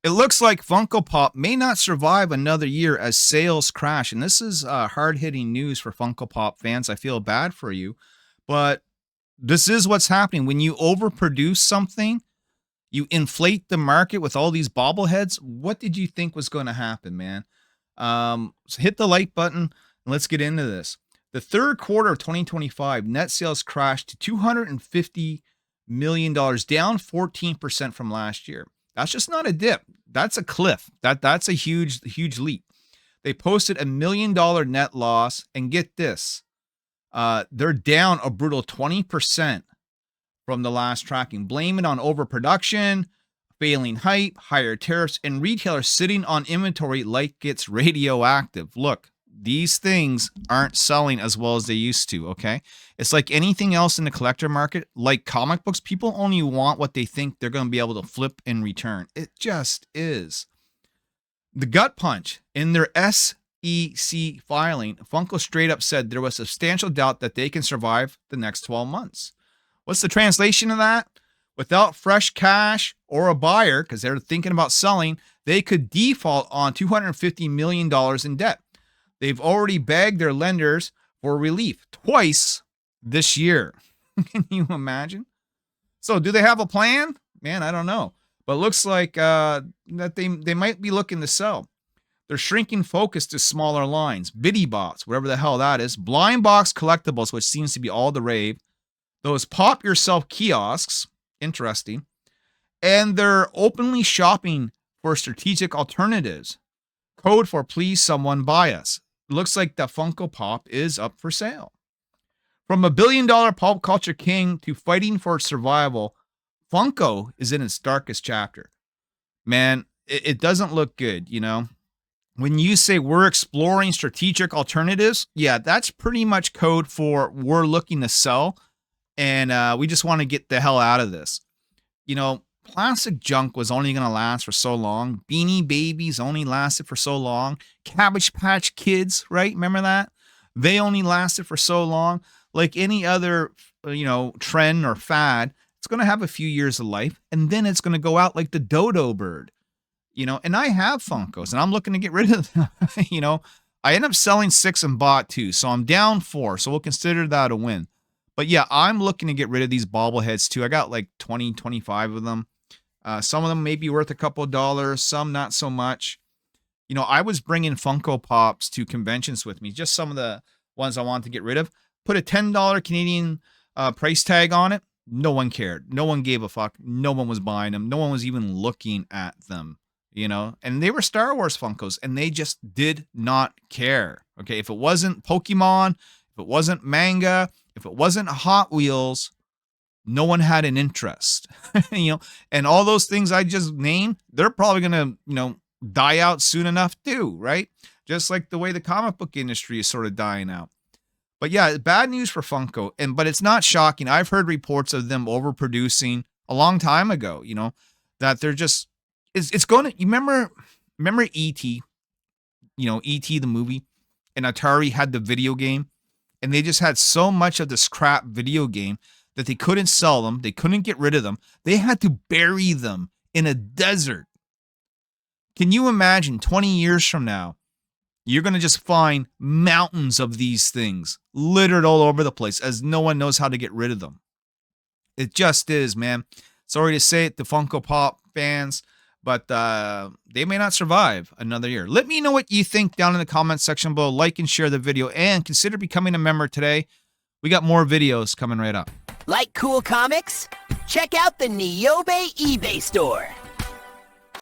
It looks like Funko Pop may not survive another year as sales crash. And this is hard-hitting news for Funko Pop fans. I feel bad for you. But this is what's happening. When you overproduce something, you inflate the market with all these bobbleheads. What did you think was going to happen, man? So hit the like button and let's get into this. The third quarter of 2025, net sales crashed to $250 million, down 14% from last year. That's just not a dip. That's a cliff. That's a huge leap. They posted $1 million net loss, and get this, they're down a brutal 20% from the last tracking. Blame it on overproduction, failing hype, higher tariffs, and retailers sitting on inventory like it's radioactive. Look, these things aren't selling as well as they used to, okay? It's like anything else in the collector market, like comic books, people only want what they think they're going to be able to flip in return. It just is. The gut punch in their SEC filing, Funko straight up said there was substantial doubt that they can survive the next 12 months. What's the translation of that? Without fresh cash or a buyer, because they're thinking about selling, they could default on $250 million in debt. They've already begged their lenders for relief twice this year. Can you imagine? So do they have a plan? Man, I don't know. But it looks like that they might be looking to sell. They're shrinking focus to smaller lines, biddy bots, whatever the hell that is, blind box collectibles, which seems to be all the rave, those pop yourself kiosks, interesting, and they're openly shopping for strategic alternatives. Code for please someone buy us. It looks like the Funko Pop is up for sale. From a billion-dollar pop culture king to fighting for survival, Funko is in its darkest chapter. Man, it doesn't look good, you know? When you say we're exploring strategic alternatives, yeah, that's pretty much code for we're looking to sell, and we just want to get the hell out of this. You know, plastic junk was only going to last for so long. Beanie Babies only lasted for so long. Cabbage Patch Kids, right? Remember that? They only lasted for so long. Like any other, trend or fad, it's going to have a few years of life, and then it's going to go out like the dodo bird. And I have Funkos, and I'm looking to get rid of them. I end up selling 6 and bought 2, so I'm down 4, so we'll consider that a win. But yeah, I'm looking to get rid of these bobbleheads too. I got like 20, 25 of them. Some of them may be worth a couple of dollars, some not so much. I was bringing Funko Pops to conventions with me, just some of the ones I wanted to get rid of. Put a $10 Canadian price tag on it. No one cared. No one gave a fuck. No one was buying them. No one was even looking at them, and they were Star Wars Funkos, and they just did not care. Okay. If it wasn't Pokemon, if it wasn't manga, if it wasn't Hot Wheels, no one had an interest, and all those things I just named, they're probably going to, die out soon enough too, right? Just like the way the comic book industry is sort of dying out. But yeah, bad news for Funko, but it's not shocking. I've heard reports of them overproducing a long time ago, that they're just, it's going to, you remember E.T., E.T. the movie, and Atari had the video game, and they just had so much of this crap video game that they couldn't sell them. They couldn't get rid of them. They had to bury them in a desert. Can you imagine 20 years from now, you're going to just find mountains of these things littered all over the place as no one knows how to get rid of them. It just is, man. Sorry to say it to Funko Pop fans, but they may not survive another year. Let me know what you think down in the comments section below. Like and share the video, and consider becoming a member today. We got more videos coming right up. Like cool comics? Check out the Nyobi eBay store.